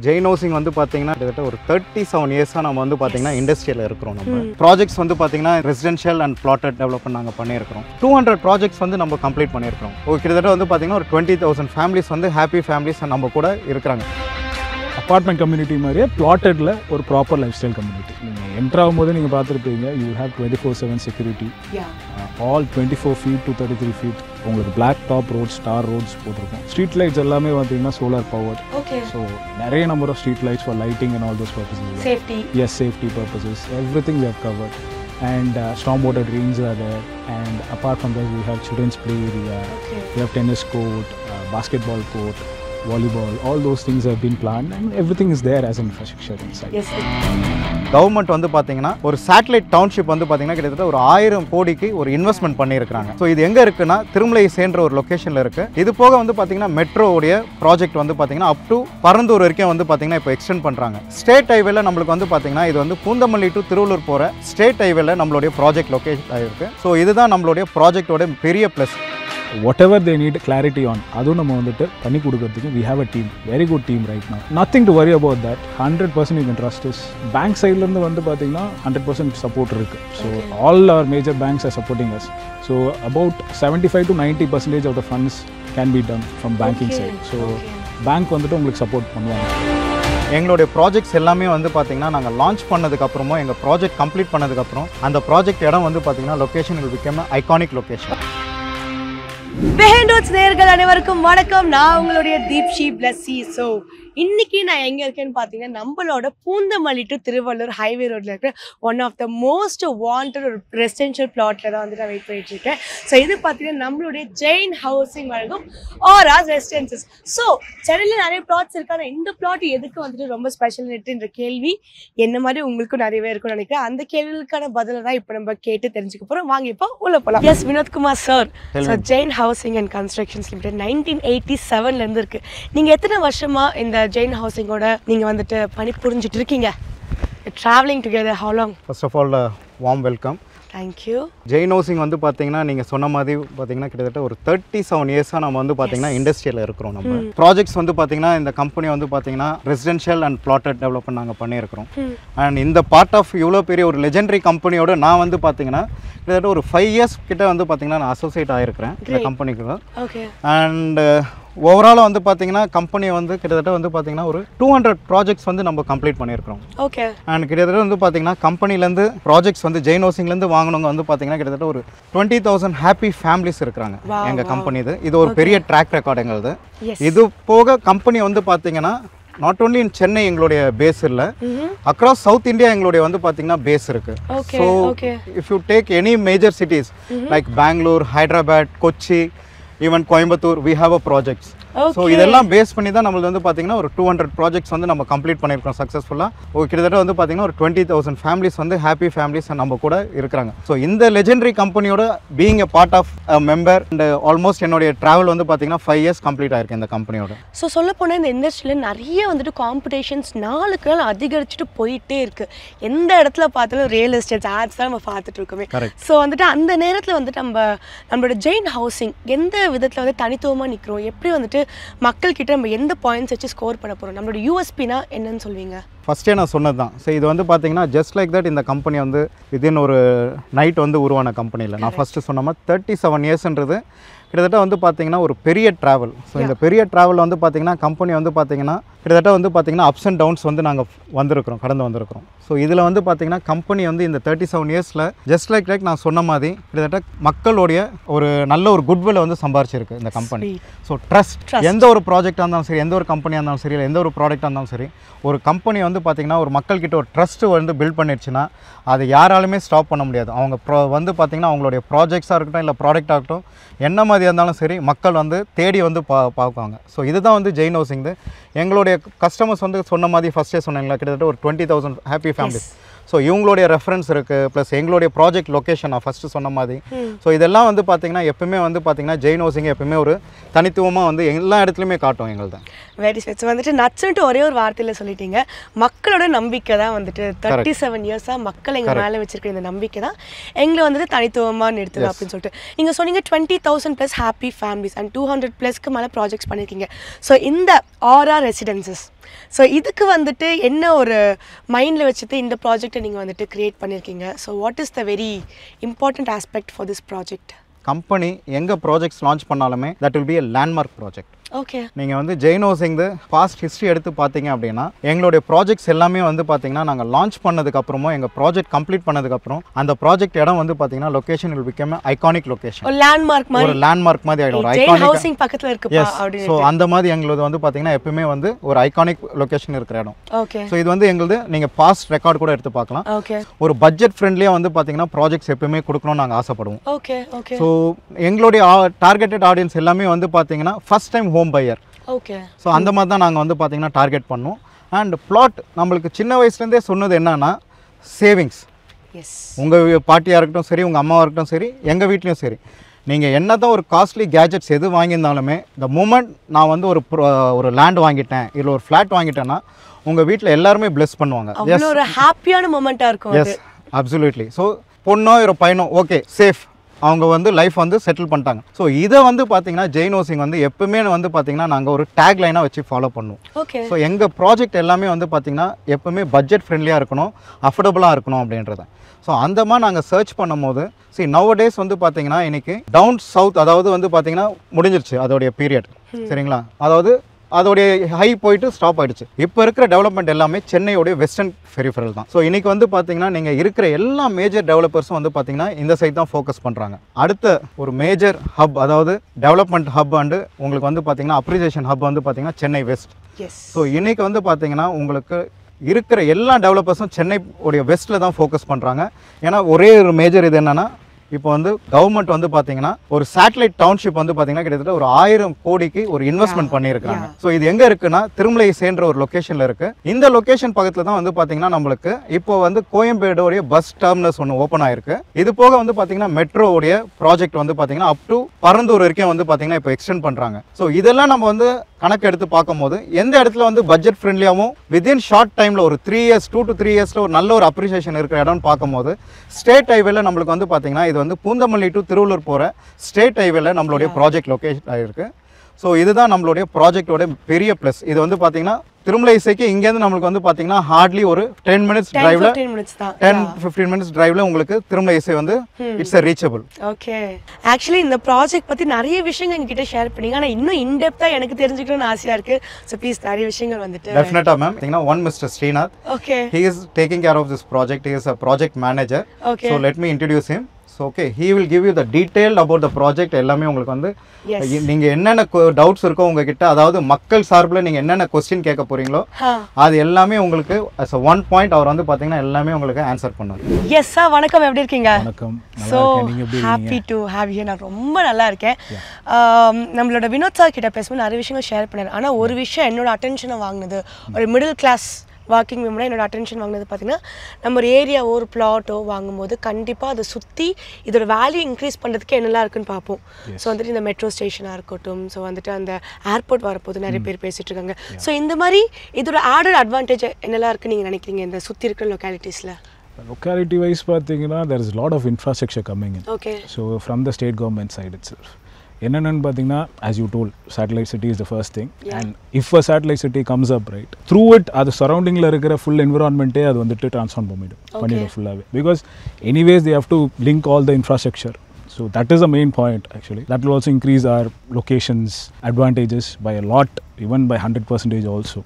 Jain housing வந்து பார்த்தீங்கன்னா கிட்டத்தட்ட ஒரு 37 இயர்ஸாக நம்ம வந்து பார்த்தீங்கன்னா இண்டஸ்ட்ரியில் இருக்கிறோம். நம்ம ப்ராஜெக்ட்ஸ் வந்து பார்த்தீங்கன்னா ரெசிடென்ஷியல் அண்ட் பிளாட்டட் டெவலப்மெண்ட் நாங்கள் பண்ணியிருக்கிறோம். 200 ப்ராஜெக்ட்ஸ் வந்து நம்ம கம்ப்ளீட் பண்ணியிருக்கிறோம். கிட்டத்தட்ட வந்து பார்த்தீங்கன்னா ஒரு 20,000 ஃபேமிலிஸ் வந்து ஹாப்பி ஃபேமிலிஸ் நம்ம கூட இருக்கிறாங்க. அப்பார்ட்மெண்ட் கம்யூனிட்டி மாதிரியே பிளாட்டடில் ஒரு ப்ராப்பர் லைஃப் ஸ்டைல் கம்யூனிட்டி. நீங்கள் என்ட்ரு ஆகும்போது நீங்கள் பார்த்துருப்பீங்க, you have 24/7 security, all 24 feet to 33 feet. உங்களுக்கு black top roads, star roads போட்டிருக்கோம். ஸ்ட்ரீட் லைட்ஸ் எல்லாமே பார்த்தீங்கன்னா சோலார் பவர். ஸோ நிறைய number of street lights for lighting and all those purposes. Safety. Yes, safety purposes. Everything we have covered. And stormwater drains are there. And apart from that, we have children's play area. We have tennis court, basketball court, volleyball. All those things have been planned and everything is there as infrastructure inside. Yes. Government வந்து பார்த்தீங்கன்னா ஒரு satellite township வந்து பார்த்தீங்கன்னா கிட்டத்தட்ட ஒரு 1000 கோடிக்கு ஒரு investment பண்ணியிருக்காங்க. ஸோ இது எங்கே இருக்குன்னா திருமலை சேன்ற ஒரு லொக்கேஷனில் இருக்குது. இது போக வந்து பார்த்தீங்கன்னா மெட்ரோவுடைய ப்ராஜெக்ட் வந்து பார்த்தீங்கன்னா அப் டு பரந்தூர் வரைக்கும் வந்து பார்த்தீங்கன்னா இப்போ எக்ஸ்டெண்ட் பண்ணுறாங்க. ஸ்டேட் ஹைவேல நம்மளுக்கு வந்து பார்த்தீங்கன்னா இது வந்து பூந்தமல்லி டு திருவள்ளூர் போகிற ஸ்டேட் ஹைவேல நம்மளுடைய ப்ராஜெக்ட் லொக்கேஷன் ஆகிருக்கு. ஸோ இதுதான் நம்மளுடைய ப்ராஜெக்டோட பெரிய plus. Whatever they need clarity on, அதுவும் நம்ம வந்துட்டு பண்ணி கொடுக்கறதுக்கு we have a team, very good team right now. Nothing to worry about that. 100% you can trust us. Bank sideலேருந்து வந்து பார்த்தீங்கன்னா 100% support இருக்குது. So all our major banks are supporting us. So about 75 to 90% of the funds can be done from banking side. So bank வந்துட்டு உங்களுக்கு support பண்ணுவாங்க. எங்களுடைய projects எல்லாமே வந்து பார்த்தீங்கன்னா நாங்கள் லான்ச் பண்ணதுக்கப்புறமோ எங்கள் ப்ராஜெக்ட் கம்ப்ளீட் பண்ணதுக்கப்புறம் அந்த ப்ராஜெக்ட் இடம் வந்து பார்த்தீங்கன்னா location will become an iconic location. பெஹெண்டோட்ஸ் நேயர்கள் அனைவருக்கும் வணக்கம். நான் உங்களுடைய தீப்ஷி பிளஸ்ஸி. ஸோ இன்னைக்கு நான் எங்கே இருக்கேன்னு பார்த்தீங்கன்னா நம்மளோட பூந்தமல்லி டு திருவள்ளூர் ஹைவே ரோட்டில் இருக்கிற one of the most wanted ஒரு ரெசிடென்ஷியல் பிளாட்டில் தான் வந்து நான் வெயிட் பண்ணிட்டு இருக்கேன். ஸோ இது பார்த்தீங்கன்னா நம்மளுடைய ஜெயின் ஹவுசிங் வழங்கும் ஆராஸ் ரெசிடென்சஸ். ஸோ சென்னையில் நிறைய பிளாட்ஸ் இருக்கு. ஆனால் இந்த பிளாட் எதுக்கு வந்துட்டு ரொம்ப ஸ்பெஷல்ன்ற கேள்வி என்ன மாதிரி உங்களுக்கும் நிறையவே இருக்கும்னு நினைக்கிறேன். அந்த கேள்விகளுக்கான பதிலை தான் இப்போ நம்ம கேட்டு தெரிஞ்சுக்க போகிறோம். வாங்க இப்போ உள்ள போகலாம். Yes, Vinodkumar sir. So Jain housing and constructions limited 1987 இருக்கு. நீங்கள் எத்தனை வருஷமா இந்த ஜெயின் ஹவுசிங்கோட நீங்க வந்துட்டு பணி புரிஞ்சிட்டு இருக்கீங்க? traveling together how long? First of all, warm welcome. Thank you. Jain housing வந்து பார்த்தீங்கன்னா நீங்கள் சொன்ன மாதிரி பார்த்தீங்கன்னா கிட்டத்தட்ட ஒரு 37 இயர்ஸாக நம்ம வந்து பார்த்தீங்கன்னா இண்டஸ்ட்ரியில் இருக்கிறோம். நம்ம ப்ராஜெக்ட்ஸ் வந்து பார்த்தீங்கன்னா இந்த கம்பெனி வந்து பார்த்தீங்கன்னா ரெசிடென்ஷியல் அண்ட் பிளாட்டட் டெவலப்மெண்ட் நாங்கள் பண்ணியிருக்கிறோம். அண்ட் இந்த பார்ட் ஆஃப் இவ்வளோ பெரிய ஒரு லெஜெண்டரி கம்பெனியோட நான் வந்து பார்த்தீங்கன்னா கிட்டத்தட்ட ஒரு 5 இயர்ஸ் கிட்ட வந்து பார்த்தீங்கன்னா நான் அசோசியேட் ஆகிருக்கிறேன் இந்த கம்பெனிக்கு. அண்ட் ஓவராலாக வந்து பார்த்தீங்கன்னா கம்பெனி வந்து கிட்டத்தட்ட வந்து பார்த்தீங்கன்னா ஒரு 200 ப்ராஜெக்ட்ஸ் வந்து நம்ம கம்ப்ளீட் பண்ணியிருக்கிறோம். ஓகே. அண்ட் கிட்டத்தட்ட வந்து பார்த்தீங்கன்னா கம்பெனிலேருந்து ப்ராஜெக்ட்ஸ் வந்து ஜெயின் ஹவுசிங்லேருந்து வாங்கினவங்க வந்து பார்த்தீங்கன்னா கிட்டத்தட்ட ஒரு 20,000 ஹாப்பி ஃபேமிலிஸ் இருக்கிறாங்க எங்கள் கம்பெனி. இது ஒரு பெரிய ட்ராக் ரெக்கார்டு எங்களுது. இது போக கம்பெனி வந்து பார்த்தீங்கன்னா நாட் ஓன்லி இன் சென்னை எங்களுடைய பேஸ் இல்லை, அக்ராஸ் சவுத் இந்தியா எங்களுடைய வந்து பார்த்தீங்கன்னா பேஸ் இருக்கு. So if you take any major cities like Bangalore, Hyderabad, Kochi, even Coimbatore, we have a projects. ஸோ இதெல்லாம் பேஸ் பண்ணி தான் நம்மளுக்கு வந்து பார்த்தீங்கன்னா ஒரு 200 ப்ராஜெக்ட்ஸ் வந்து நம்ம கம்ப்ளீட் பண்ணியிருக்கோம் சக்ஸஸ்ஃபுல்லாக. கிட்டத்தட்ட வந்து பார்த்தீங்கன்னா ஒரு 20,000 ஃபேமிலிஸ் வந்து ஹாப்பி ஃபேமிலிஸ் நம்ம கூட இருக்கிறாங்க. ஸோ இந்த லெஜெண்டரி கம்பெனியோட being a part of member and almost என்னுடைய ட்ராவல் வந்து பார்த்தீங்கன்னா 5 இயர்ஸ் கம்ப்ளீட் ஆயிருக்கு இந்த கம்பெனியோட. ஸோ சொல்ல போனால் இந்த இண்டஸ்ட்ரியில் நிறைய வந்துட்டு காம்படிஷன்ஸ் நாளுக்கு நாள் அதிகரிச்சுட்டு போயிட்டே இருக்குது. எந்த இடத்துல பார்த்தாலும் ரியல் எஸ்டேட் ஆட்ஸ் தான் நம்ம பார்த்துட்டு இருக்கோமே. ஸோ வந்துட்டு அந்த நேரத்தில் வந்துட்டு நம்மளோட ஜெயின் ஹவுசிங் எந்த விதத்தில் வந்து தனித்துவமாக நிற்கிறோம், எப்படி வந்துட்டு மக்கள்கிட்ட நம்ம எந்த பாயிண்ட்ஸ் வச்சு ஸ்கோர் பண்ண போகிறோம், நம்மளோட யூஎஸ்பினா என்னன்னு சொல்வீங்க? ஃபஸ்ட்டே நான் சொன்னது தான். ஸோ இது வந்து பார்த்தீங்கன்னா ஜஸ்ட் லைக் தட் இந்த கம்பெனி வந்து வித்தின் ஒரு நைட் வந்து உருவான கம்பெனியில் நான் ஃபஸ்ட்டு சொன்ன மாதிரி 37 இயர்ஸ்ன்றது கிட்டத்தட்ட வந்து பார்த்தீங்கன்னா ஒரு பெரிய ட்ராவல். ஸோ இந்த பெரிய ட்ராவல் வந்து பார்த்தீங்கன்னா கம்பெனி வந்து பார்த்தீங்கன்னா கிட்டத்தட்ட வந்து பார்த்தீங்கன்னா அப்ஸ் அண்ட் டவுன்ஸ் வந்து நாங்கள் கடந்து வந்திருக்கிறோம். ஸோ இதில் வந்து பார்த்தீங்கன்னா கம்பெனி வந்து இந்த 37 இயர்ஸில் ஜஸ்ட் லைக் நான் சொன்ன மாதிரி கிட்டத்தட்ட மக்களுடைய ஒரு நல்ல ஒரு குட்வில் வந்து சம்பாரிச்சிருக்கு இந்த கம்பெனி. ஸோ ட்ரஸ்ட் எந்த ஒரு ப்ராஜெக்டாக இருந்தாலும் சரி, எந்த ஒரு கம்பெனியாக இருந்தாலும் சரி, இல்லை எந்த ஒரு ப்ராடக்டாக இருந்தாலும் சரி, ஒரு கம்பெனி வந்து பார்த்தீங்கன்னா ஒரு மக்கள்கிட்ட ஒரு ட்ரஸ்ட்டு வந்து பில்ட் பண்ணிடுச்சுன்னா அதை யாராலுமே ஸ்டாப் பண்ண முடியாது. அவங்க வந்து பார்த்தீங்கன்னா அவங்களுடைய ப்ராஜெக்ட்ஸாக இருக்கட்டும் இல்லை ப்ராடக்டாக இருக்கட்டும் என்ன மாதிரி இருந்தாலும் சரி மக்கள் வந்து தேடி வந்து பார்ப்பாங்க. ஸோ இதுதான் வந்து ஜெயின் ஹவுசிங். எங்களுடைய கஸ்டமர்ஸ் வந்து சொன்ன மாதிரி ஃபஸ்ட்டே சொன்னாங்களா கிட்டத்தட்ட ஒரு 20,000 ஹாப்பி ஃபேமிலிஸ். ஸோ இவங்களுடைய ரெஃபரன்ஸ் இருக்குது, ப்ளஸ் எங்களுடைய ப்ராஜெக்ட் லொக்கேஷன் நான் ஃபஸ்ட்டு சொன்ன மாதிரி. ஸோ இதெல்லாம் வந்து பார்த்தீங்கன்னா எப்பவுமே வந்து பார்த்தீங்கன்னா ஜெயின் ஹவுசிங் எப்பவுமே ஒரு தனித்துவமாக வந்து எல்லா இடத்துலையுமே காட்டும் எங்களுக்கு தான். Very sweet. ஸோ வந்துட்டு நட்ஸ்ன்ட்டு ஒரே ஒரு வார்த்தையில் சொல்லிட்டீங்க. மக்களோட நம்பிக்கை தான் வந்துட்டு 37 இயர்ஸாக மக்கள் எங்கள் மேலே வச்சிருக்கிற இந்த நம்பிக்கை தான் எங்களை வந்துட்டு தனித்துவமாக நிறுத்துது அப்படின்னு சொல்லிட்டு. நீங்கள் சொன்னீங்க 20,000+ ஹாப்பி ஃபேமிலிஸ் அண்ட் 200+க்கு மேலே ப்ராஜெக்ட்ஸ் பண்ணியிருக்கீங்க. ஸோ இந்த ஆரா ரெசிடென்சஸ், ஸோ இதுக்கு வந்துட்டு என்ன ஒரு மைண்டில் வச்சுட்டு இந்த ப்ராஜெக்டை நீங்கள் வந்துட்டு க்ரியேட் பண்ணியிருக்கீங்க? So what is the very important aspect for this project? Company எங்கே ப்ராஜெக்ட்ஸ் லான்ச் பண்ணாலுமே that will be a landmark project. Okay. நீங்கள் வந்து ஜெயின் ஹவுசிங் பாஸ்ட் ஹிஸ்ட்ரி எடுத்து பார்த்தீங்க அப்படின்னா எங்களுடைய ப்ராஜெக்ட்ஸ் எல்லாமே வந்து பார்த்தீங்கன்னா நாங்கள் லான்ச் பண்ணதுக்கப்புறமோ எங்கள் ப்ராஜெக்ட் கம்ப்ளீட் பண்ணதுக்கப்புறம் அந்த ப்ராஜெக்ட் இடம் வந்து பார்த்தீங்கன்னா location will become iconic location. ஒரு லேண்ட்மார்க் மாதிரி, ஒரு லேண்ட்மார்க் மாதிரி ஆகிடும். ஒரு ஜெயின் ஹவுசிங் பக்கத்தில் இருக்குப்பா அப்படின்னு. ஸோ அந்த மாதிரி எங்களது வந்து பார்த்தீங்கன்னா எப்பவுமே வந்து ஒரு ஐகானிக் லொகேஷன் இருக்கிற இடம். ஓகே. ஸோ இது வந்து எங்களுது நீங்கள் பாஸ்ட் ரெக்கார்ட் கூட எடுத்து பார்க்கலாம். ஓகே. ஒரு பட்ஜெட் ஃப்ரெண்ட்லியாக வந்து பார்த்தீங்கன்னா ப்ராஜெக்ட்ஸ் எப்பவுமே கொடுக்கணும்னு நாங்கள் ஆசைப்படுவோம். ஓகே. ஓகே. ஸோ எங்களுடைய டார்கெட்டட் ஆடியன்ஸ் எல்லாமே வந்து பார்த்தீங்கன்னா first time home pier. Okay. So அந்த மாதிரி தான் நாங்கள் வந்து பார்த்தீங்கன்னா டார்கெட் பண்ணோம். அண்ட் பிளாட் நம்மளுக்கு சின்ன வயசுலேருந்தே சொன்னது என்னன்னா சேவிங்ஸ். எஸ். உங்கள் பாட்டியாக இருக்கட்டும் சரி, உங்கள் அம்மாவாக இருக்கட்டும் சரி, எங்கள் வீட்லேயும் சரி, நீங்கள் என்ன தான் ஒரு காஸ்ட்லி கேஜெட்ஸ் எது வாங்கியிருந்தாலுமே இந்த மூமெண்ட் நான் வந்து ஒரு லேண்ட் வாங்கிட்டேன் இல்லை ஒரு ஃப்ளாட் வாங்கிட்டேன்னா உங்கள் வீட்டில் எல்லாருமே பிளெஸ் பண்ணுவாங்க. அவ்வளோ ஒரு ஹாப்பியான மூமெண்ட்டாக இருக்கும். S, absolutely. ஸோ பொண்ணோ ஒரு பையனோ ஓகே சேஃப், அவங்க வந்து லைஃப் வந்து செட்டில் பண்ணிட்டாங்க. ஸோ இதை வந்து பார்த்தீங்கன்னா ஜெயின் ஹவுசிங் வந்து எப்பவுமே வந்து பார்த்தீங்கன்னா நாங்கள் ஒரு டேக் லைனாக வச்சு ஃபாலோ பண்ணுவோம். ஓகே. ஸோ எங்கள் ப்ராஜெக்ட் எல்லாமே வந்து பார்த்தீங்கன்னா எப்பவுமே பட்ஜெட் ஃப்ரெண்ட்லியாக இருக்கணும், அஃபோர்டபுளாக இருக்கணும் அப்படின்றத. ஸோ அந்த மாதிரி நாங்கள் சர்ச் பண்ணும்போது நவ டேஸ் வந்து பார்த்தீங்கன்னா இன்னைக்கு டவுன் சவுத் அதாவது வந்து பார்த்தீங்கன்னா முடிஞ்சிருச்சு அதோடைய பீரியட். சரிங்களா? அதாவது அதோடைய ஹை போயிட்டு ஸ்டாப் ஆயிடுச்சு. இப்போ இருக்கிற டெவலப்மெண்ட் எல்லாமே சென்னையோடைய வெஸ்டர்ன் பெரிஃபரல் தான். ஸோ இன்னைக்கு வந்து பார்த்தீங்கன்னா நீங்கள் இருக்கிற எல்லா மேஜர் டெவலப்பர்ஸும் வந்து பார்த்தீங்கன்னா இந்த சைட் தான் ஃபோக்கஸ் பண்ணுறாங்க. அடுத்த ஒரு மேஜர் ஹப் அதாவது டெவலப்மெண்ட் ஹப் அண்டு உங்களுக்கு வந்து பார்த்தீங்கன்னா அப்ரிசியேஷன் ஹப் வந்து பார்த்தீங்கன்னா சென்னை வெஸ்ட். ஸோ இன்னைக்கு வந்து பார்த்தீங்கன்னா உங்களுக்கு இருக்கிற எல்லா டெவலப்பர்ஸும் சென்னை உடைய வெஸ்ட்டில் தான் ஃபோக்கஸ் பண்ணுறாங்க. ஏன்னா ஒரே ஒரு மேஜர் இது என்னென்னா இப்போ வந்து கவர்மெண்ட் வந்து பார்த்தீங்கன்னா ஒரு சேட்டலைட் டவுன்ஷிப் வந்து பார்த்தீங்கன்னா கிட்டத்தட்ட ஒரு 1000 கோடிக்கு ஒரு இன்வெஸ்ட்மெண்ட் பண்ணியிருக்காங்க. ஸோ இது எங்கே இருக்குன்னா திருமலைசேன்ற ஒரு லொக்கேஷனில் இருக்குது. இந்த லொக்கேஷன் பக்கத்தில் தான் வந்து பார்த்தீங்கன்னா நம்மளுக்கு இப்போ வந்து கோயம்பேடோடைய பஸ் டெர்மினஸ் ஒன்று ஓப்பன் ஆயிருக்கு. இது போக வந்து பார்த்தீங்கன்னா மெட்ரோவுடைய ப்ராஜெக்ட் வந்து பார்த்தீங்கன்னா அப் டு பரந்தூர் வரைக்கும் வந்து பார்த்தீங்கன்னா இப்போ எக்ஸ்டெண்ட் பண்ணுறாங்க. ஸோ இதெல்லாம் நம்ம வந்து கணக்கு எடுத்து பார்க்கும்போது எந்த இடத்துல வந்து பட்ஜெட் ஃப்ரெண்ட்லியாகவும் வித்தின் ஷார்ட் டைமில் ஒரு 3 இயர்ஸ் 2 to 3 இயர்ஸில் ஒரு நல்ல ஒரு அப்ரிசியேஷன் இருக்கிற இடம்னு பார்க்கும்போது ஸ்டேட் ஹைவேல நம்மளுக்கு வந்து பார்த்தீங்கன்னா இது வந்து பூந்தமல்லி டு திருவள்ளூர் போகிற ஸ்டேட் ஹைவேல நம்மளுடைய ப்ராஜெக்ட் லொக்கேஷன் ஆகிருக்கு. ஸோ இதுதான் நம்மளுடைய ப்ராஜெக்டோட பெரிய ப்ளஸ். இது வந்து பார்த்தீங்கன்னா திருமலைசைக்கு இங்கேருந்து நம்மளுக்கு வந்து பார்த்தீங்கன்னா ஹார்ட்லி ஒரு 10 minutes டிரைவில் 10-15 minutes டிரைவில் உங்களுக்கு திருமலைசை வந்து இட்ஸ் ரீச்சபிள். ஓகே. ஆக்சுவலி இந்த ப்ராஜெக்ட் பற்றி நிறைய விஷயங்கள் எங்ககிட்ட ஷேர் பண்ணீங்க. ஆனால் இன்னும் இன்டெப்த்தாக எனக்கு தெரிஞ்சுக்கணும்னு ஆசையாக இருக்குது. ஸோ ப்ளீஸ் நிறைய விஷயங்கள் வந்துட்டு டெஃபினட்டாக மேம். பார்த்தீங்கன்னா one mister Srinath. Okay. He is taking care of this project. He is a project manager. Okay. So let me introduce him. So okay, he will give you the detail about the project. எல்லாமே உங்களுக்கு வந்து நீங்கள் என்னென்ன doubts இருக்கோ உங்ககிட்ட, அதாவது மக்கள் சார்பில் நீங்கள் என்னென்ன கொஸ்டின் கேட்க போகிறீங்களோ அது எல்லாமே உங்களுக்கு அஸ் ஒன் பாயிண்ட் அவர் வந்து பார்த்தீங்கன்னா எல்லாமே உங்களுக்கு ஆன்சர் பண்ணுவார். எஸ் சார், வணக்கம். எப்படி இருக்கீங்க? வணக்கம். So happy to have you. நான் ரொம்ப நல்லா இருக்கேன். நம்மளோட வினோத் சார் கிட்ட பேசும்போது நிறைய விஷயங்கள் ஷேர் பண்ணேன். ஆனால் ஒரு விஷயம் என்னோட அட்டென்ஷனை வாங்கினது, ஒரு மிடில் கிளாஸ் வாக்கிங் விமனாக என்னோட அட்டென்ஷன் வாங்கினது பார்த்தீங்கன்னா, நம்ம ஒரு ஏரியாவோ ஒரு பிளாட்டோ வாங்கும்போது கண்டிப்பாக அதை சுற்றி இதோட வேல்யூ இன்க்ரீஸ் பண்ணுறதுக்கு என்னெல்லாம் இருக்குன்னு பார்ப்போம். ஸோ வந்துட்டு இந்த மெட்ரோ ஸ்டேஷனாக இருக்கட்டும், ஸோ வந்துட்டு அந்த ஏர்போர்ட் வரப்போது நிறைய பேர் பேசிகிட்டு இருக்காங்க. ஸோ இந்த மாதிரி இதோட ஆடட் அட்வான்டேஜ் என்னெல்லாம் இருக்குன்னு நீங்கள் நினைக்கிறீங்க இந்த சுற்றி இருக்கிற லொக்காலிட்டிஸில்? Locality wise பார்த்தீங்கன்னா there is a lot of infrastructure coming in. Okay. So from the state government side itself. என்னென்னு பார்த்தீங்கன்னா, as you told, satellite city is the first thing. And if a satellite city comes up, right, through it அது சரௌண்டிங்கில் இருக்கிற full என்விரான்மெண்ட்டே அது வந்துட்டு transform பண்ணிடும் ஃபுல்லாகவே. Because anyways they have to link all the infrastructure. So that is the main point actually. That will also increase our locations advantages by a lot, even by 100% also.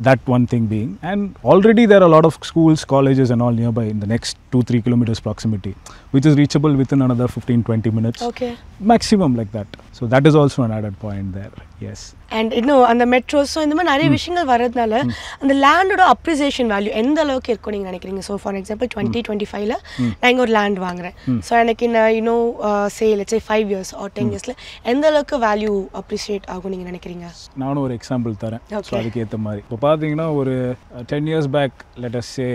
That one thing being, and already there are a lot of schools, colleges and all nearby in the next 2-3 kilometers proximity, which is reachable within another 15-20 minutes. Okay. Maximum like that. So that is also an added point there. Yes. And இன்னும் அந்த மெட்ரோஸும் இந்த மாதிரி நிறைய விஷயங்கள் வர்றதுனால அந்த லேண்டோட appreciation value எந்த அளவுக்கு இருக்கும் நீங்கள் நினைக்கிறீங்க? ஸோ ஃபார் எக்ஸாம்பிள் 2025ல நான் இங்கே ஒரு லேண்ட் வாங்குறேன். ஸோ எனக்கு இன்னும் சே லெட்ஸ் சே 5 years or 10 yearsல எந்த அளவுக்கு வேல்யூ அப்ரிசியேட் ஆகும் நீங்கள் நினைக்கிறீங்க? நானும் ஒரு எக்ஸாம்பிள் தரேன். ஸோ அதுக்கு ஏற்ற மாதிரி இப்போ பார்த்தீங்கன்னா ஒரு 10 years back let us say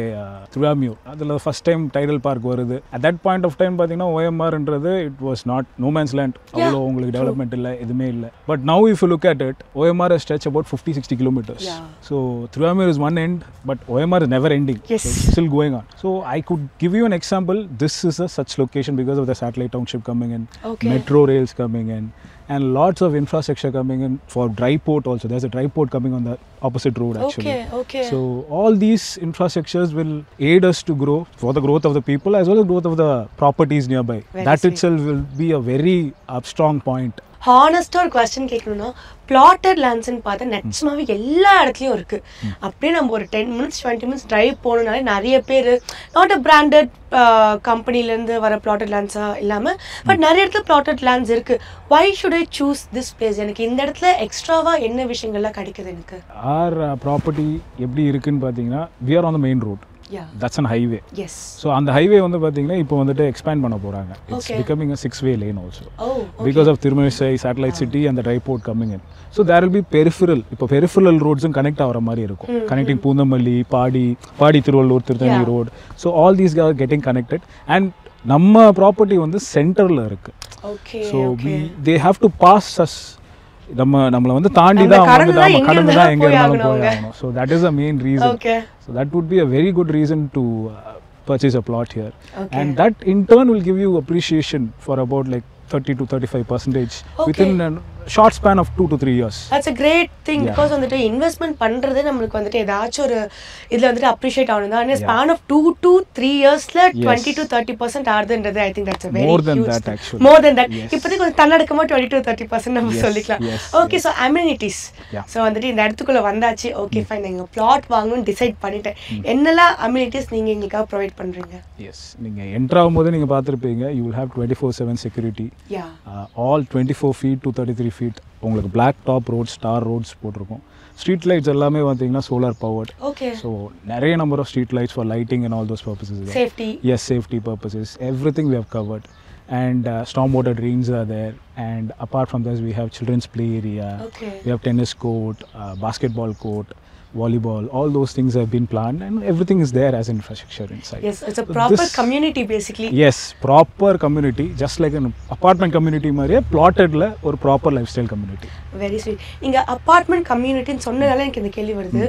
Thiruvanmiyur, அதில் ஃபஸ்ட் டைம் டைடல் பார்க் வருது. At that point of time பார்த்தீங்கன்னா OMRன்றது it was not no man's land. அவ்வளோ உங்களுக்கு develop development illa edume illa. But now if you look at it, OMR has stretched about 50-60 kilometers. So Thiruvamur is one end, but OMR is never ending. Yes. So it's still going on. So I could give you an example. This is a such location because of the satellite township coming in, metro rails coming in, and lots of infrastructure coming in for dry port also. There's a dry port coming on the opposite road actually. Okay. So all these infrastructures will aid us to grow for the growth of the people as well as growth of the properties nearby. That itself will be a very strong point. ஹானஸ்டாக ஒரு question கேட்கணும்னா blotted லேண்ட்ஸ்ன்னு பார்த்தா நிச்சயமாகவே எல்லா இடத்துலையும் இருக்குது. அப்படியே நம்ம ஒரு 10 minutes 20 minutes ட்ரைவ் போகணுனாலே நிறைய பேர் நாட் அ பிராண்டட் கம்பெனிலேருந்து வர பிளாட்டட் லேண்ட்ஸாக இல்லாமல் பட் நிறைய இடத்துல பிளாட்டட் லேண்ட்ஸ் இருக்குது. Why should I choose this place? எனக்கு இந்த இடத்துல எக்ஸ்ட்ராவாக என்ன விஷயங்கள்லாம் கிடைக்குது எனக்கு? ஆர் ப்ராப்பர்ட்டி எப்படி இருக்குன்னு பார்த்தீங்கன்னா we are on the main road. That's an highway. Yes. So on the highway வந்து பாத்தீங்கன்னா இப்போ வந்துட்டு expand பண்ண போறாங்க. It's becoming a 6-way lane also. Because of Tirumalizai satellite city and the dry port coming in. So there will be peripheral. இப்போ peripheral roads connect ஆகிற மாதிரி இருக்கும். Connecting Poondamalli, Paadi Tiruvallur, Tiruthaneni road. So all these are getting connected and நம்ம property வந்து சென்டர்ல இருக்கு. So they have to pass us. நம்மள வந்து தாண்டி தான் வந்து நம்ம கடந்து தான் எங்க இருந்தாலும் போயாகணும். So that is the main reason. So that would be a very good reason to purchase a plot here. And that in turn will give you appreciation for about like 30 to 35% within a short span of 2 to 3 years. That's a great thing because வந்துட்டு investment பண்றதே நமக்கு வந்துட்டு ஏதாச்சும் ஒரு இதுல வந்துட்டு appreciate ஆகணும் தான். ஸ்பான் ஆஃப் 2 to 3 yearsல 20 to 30% ஆகுதுன்றது I think that's a very more than huge that actually. More than that. இப்போதைக்கு கொஞ்சம் தன்னடக்கமா 20 to 30% நம்ம சொல்லிக்கலாம். Okay so amenities. ஸோ வந்துட்டு இந்த இடத்துக்குள்ள வந்தாச்சு. ஓகே ஃபைன், நீங்கள் பிளாட் வாங்கணும்னு டிசைட் பண்ணிட்டேன். என்னெல்லாம் அமெனிட்டிஸ் நீங்க எங்களுக்காக ப்ரொவைட் பண்றீங்க? எஸ், நீங்க என்டர் ஆகும்போது நீங்க பார்த்துருப்பீங்க you will have 24/7 security. All 24 feet to 33 feet உங்களுக்கு black top roads, star roads போட்டிருக்கும். ஸ்ட்ரீட் லைட்ஸ் எல்லாமே பார்த்தீங்கன்னா சோலார் பவர்ட். ஸோ நிறைய number of street lights for lighting and all those purposes. Safety. Yes, safety purposes. Everything we have covered. And storm water drains are there. And apart from this, we have children's play area. We have tennis court, basketball court, volleyball. All those things have been planned and everything is there as infrastructure inside. Yes, it's a proper community basically. Yes, proper community, just like an apartment community மாதிரியே plotted-ல ஒரு proper lifestyle community. Very sweet. இங்க apartment community ன்னு சொன்னதால எனக்கு இந்த கேள்வி வருது.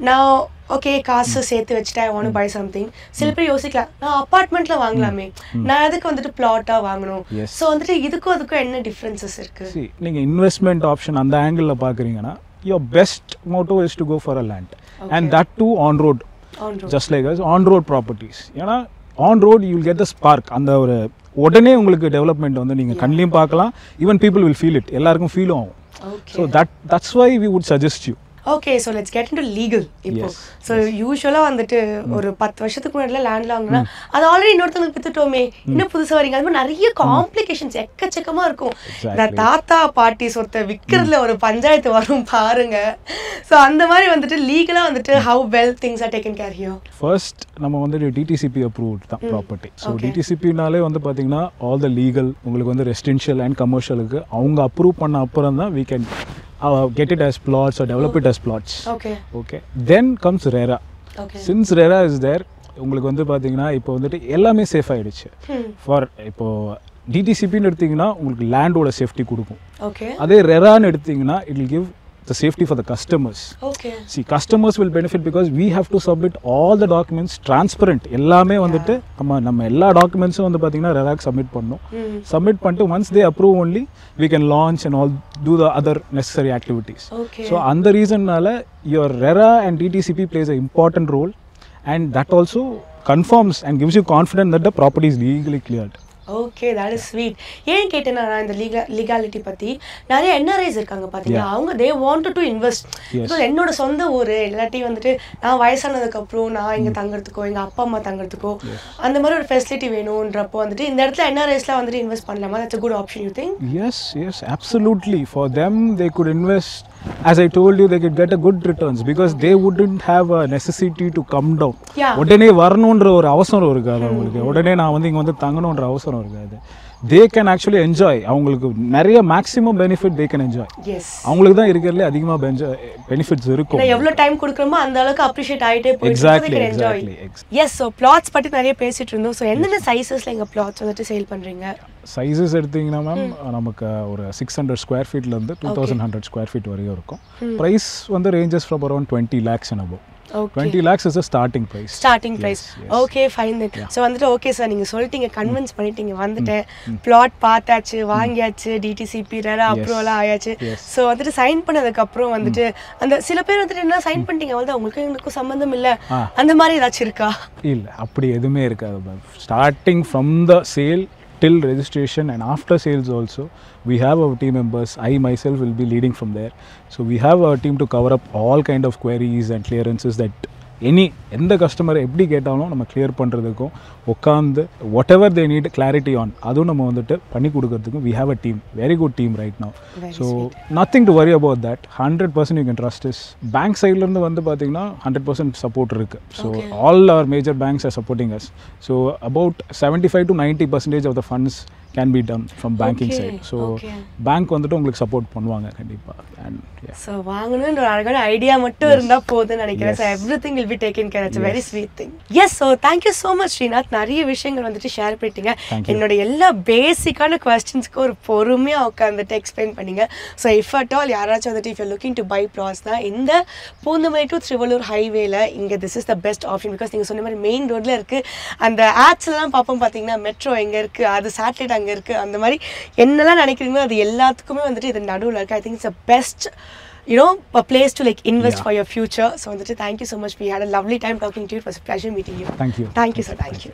நான் okay காசு சேர்த்து வச்சுட்டு I want to buy something. சில பேர் யோசிக்கலாம் நான் அபார்ட்மெண்ட்ல வாங்கலாமே, நான் அதுக்கு வந்துட்டு பிளாட்டா வாங்கணும். ஸோ வந்துட்டு இதுக்கும் அதுக்கும் என்ன டிஃபரன்சஸ் இருக்கு? நீங்க இன்வெஸ்ட்மெண்ட் ஆப்ஷன் அந்த ஆங்கிள் பாக்குறீங்கன்னா your best motto is to go for a land. And that too on road. Just like us on road properties. ஏன்னா on road you will get the spark. அந்த ஒரு உடனே உங்களுக்கு development வந்து நீங்க கண்ணிலையும் பார்க்கலாம். even people will feel it. எல்லாருக்கும் feel ஆகும். So that's why we would suggest you. Okay so let's get into legal. இப்போ ஸோ யூஸ்வலாக வந்துட்டு ஒரு 10 வருஷத்துக்கு முன்னாடி லேண்ட்ல வாங்கினா அது ஆல்ரெடி இன்னொருத்தவங்களுக்கு வித்துட்டோமே, இன்னும் புதுசாக வரீங்க, அது மாதிரி நிறைய காம்ப்ளிகேஷன்ஸ் எக்கச்சக்கமாக இருக்கும். இந்த தாத்தா பாட்டி சொத்தை விற்கிறதுல ஒரு பஞ்சாயத்து வரும் பாருங்க. ஸோ அந்த மாதிரி வந்துட்டு லீகலாக வந்துட்டு how well things are taken care here? First நம்ம வந்துட்டு டிடிசிபி அப்ரூவ்ட் தான் ப்ராப்பர்ட்டி. ஸோ டிடிசிபினாலே வந்து பார்த்தீங்கன்னா ஆல் த லீகல் உங்களுக்கு வந்து ரெசிடென்ஷியல் அண்ட் கமர்ஷியலுக்கு அவங்க அப்ரூவ் பண்ண அப்புறம் தான் we can get it as plots or develop it as plots. Okay. Then comes RERA. Since RERA is there, உங்களுக்கு வந்து பார்த்தீங்கன்னா இப்போ வந்துட்டு எல்லாமே சேஃப் ஆகிடுச்சு. ஃபார் இப்போ டிடிசிபின்னு எடுத்தீங்கன்னா உங்களுக்கு லேண்டோட சேஃப்டி கொடுக்கும். அதே ரெரான்னு எடுத்தீங்கன்னா it will give the safety for the customers. See, customers will benefit because we have to submit all the documents transparent. எல்லாமே வந்துட்டு நம்ம எல்லா டாக்குமெண்ட்ஸும் வந்து பார்த்தீங்கன்னா ரெராக்கு சப்மிட் பண்ணணும். சப்மிட் பண்ணிட்டு once they approve only we can launch and all do the other necessary activities. So அந்த ரீசன்னால your RERA and DTCP plays an important role and that also confirms and gives you confidence that the property is legally cleared. Okay, that is sweet. ஏன் கேட்டேன்னா நான் இந்த legality பற்றி நிறைய NRIs இருக்காங்க பார்த்தீங்கன்னா, அவங்க they want to invest. Because என்னோட சொந்த ஊர் இல்லாட்டி வந்துட்டு நான் வயசானதுக்கப்புறம் நான் இங்கே தங்குறதுக்கோ எங்கள் அப்பா அம்மா தங்குறதுக்கோ அந்த மாதிரி ஒரு ஃபெசிலிட்டி வேணுன்றப்போ வந்துட்டு இந்த இடத்துல என்ஆர்ஐஸ்லாம் வந்துட்டு இன்வெஸ்ட் பண்ணலாமா? That's a good option you think? Yes, absolutely. For them they could invest. As I told you, they could get a good returns because they wouldn't have a necessity to come down. உடனே வரணுன்ற ஒரு அவசரம் இருக்காது அவங்களுக்கு. உடனே நான் வந்து இங்கே வந்து தங்கணுன்ற அவசரம் இருக்காது. They can actually enjoy. அவங்களுக்கு நிறைய maximum benefit they can enjoy. Yes, அவங்களுக்கு தான் இருக்கிறதுலே அதிகமாக பெனிஃபிட்ஸ் இருக்கும். எவ்வளோ டைம் கொடுக்குறோமோ அந்த அளவுக்கு அப்ரிஷியேட் ஆகிட்டே எக்ஸாக்ட்லி போயிட்டு என்ஜாய். எஸ், ஸோ பிளாட்ஸ் பற்றி நிறைய பேசிட்டு இருந்தோம். ஸோ என்னென்ன சைஸஸில் எங்கள் பிளாட்ஸ் வந்துட்டு சேல் பண்ணுறீங்க? சைஸஸ் எடுத்தீங்கன்னா மேம் நமக்கு ஒரு 600 ஸ்கொயர் ஃபீட்லேருந்து 2100 ஸ்கொயர் ஃபீட் வரையும் இருக்கும். ப்ரைஸ் வந்து ranges from around 20 lakhs and above. 20 lakhs is a starting price. Starting price. Okay, fine then. So வந்துட்டு ஓகே சார், நீங்கள் சொல்லிட்டீங்க, கன்வின்ஸ் பண்ணிட்டீங்க, வந்துட்டேன், பிளாட் பார்த்தாச்சு, வாங்கியாச்சு, டிடிசிபி அப்ரூவலாக ஆயாச்சு. ஸோ வந்துட்டு சைன் பண்ணதுக்கப்புறம் வந்துட்டு அந்த சில பேர் வந்துட்டு என்ன சைன் பண்ணிட்டீங்க, வந்து அவங்களுக்கு எங்களுக்கும் சம்மந்தம் இல்லை, அந்த மாதிரி ஏதாச்சும் இருக்கா? இல்லை, அப்படி எதுவுமே இருக்காது ma'am. Starting from the sale till registration and after sales also we have our team members. I myself will be leading from there, so we have our team to cover up all kind of queries and clearances that எந்த customer எப்படி கேட்டாலும் நம்ம clear பண்ணுறதுக்கும் உட்காந்து what ever they need clarity on அதுவும் நம்ம வந்துட்டு பண்ணி கொடுக்கறதுக்கும் we have a team, very good team right now. So nothing to worry about that. 100% you can trust us. Bank சைட்லேருந்து வந்து பார்த்தீங்கன்னா 100% சப்போர்ட் இருக்குது. So all our major banks are supporting us. So about 75 to 90% of the funds can be done from banking side. So bank வந்துட்டு உங்களுக்கு support பண்ணுவாங்க கண்டிப்பாக. And so வாங்கணுன்ற ஒரு அழகான ஐடியா மட்டும் இருந்தால் போதும்னு நினைக்கிறேன். So everything will be taken care. It's very sweet thing. Yes, so thank you so much Srinath. நிறைய விஷயங்கள் வந்துட்டு ஷேர் பண்ணிட்டீங்க. என்னோட எல்லா பேசிக்கான கொஸ்டின்ஸ்க்கு ஒரு பொறுமையாக உட்காந்துட்டு எக்ஸ்பிளைன் பண்ணீங்க. ஸோ இஃப் அட் ஆல் யாராச்சும் வந்துட்டு if you looking to buy ப்ளாட்ஸ்னா இந்த பூந்தமல்லி டு திருவள்ளூர் ஹைவேல இங்கே this is the best option. Because நீங்கள் சொன்ன மாதிரி மெயின் ரோட்டில் இருக்குது. அந்த ஆட்ஸ்லாம் பார்ப்போம் பார்த்தீங்கன்னா மெட்ரோ எங்கே இருக்குது, அது சேட்டலைட் அங்கே இருக்குது, அந்த மாதிரி என்னெல்லாம் நினைக்கிறீங்களோ அது எல்லாத்துக்குமே வந்துட்டு இது நடுவில் இருக்குது. I think it's a best a place to like invest for your future. So thank you so much. We had a lovely time talking to you. It was a pleasure meeting you. Thank you. Thank you, sir. Thank you.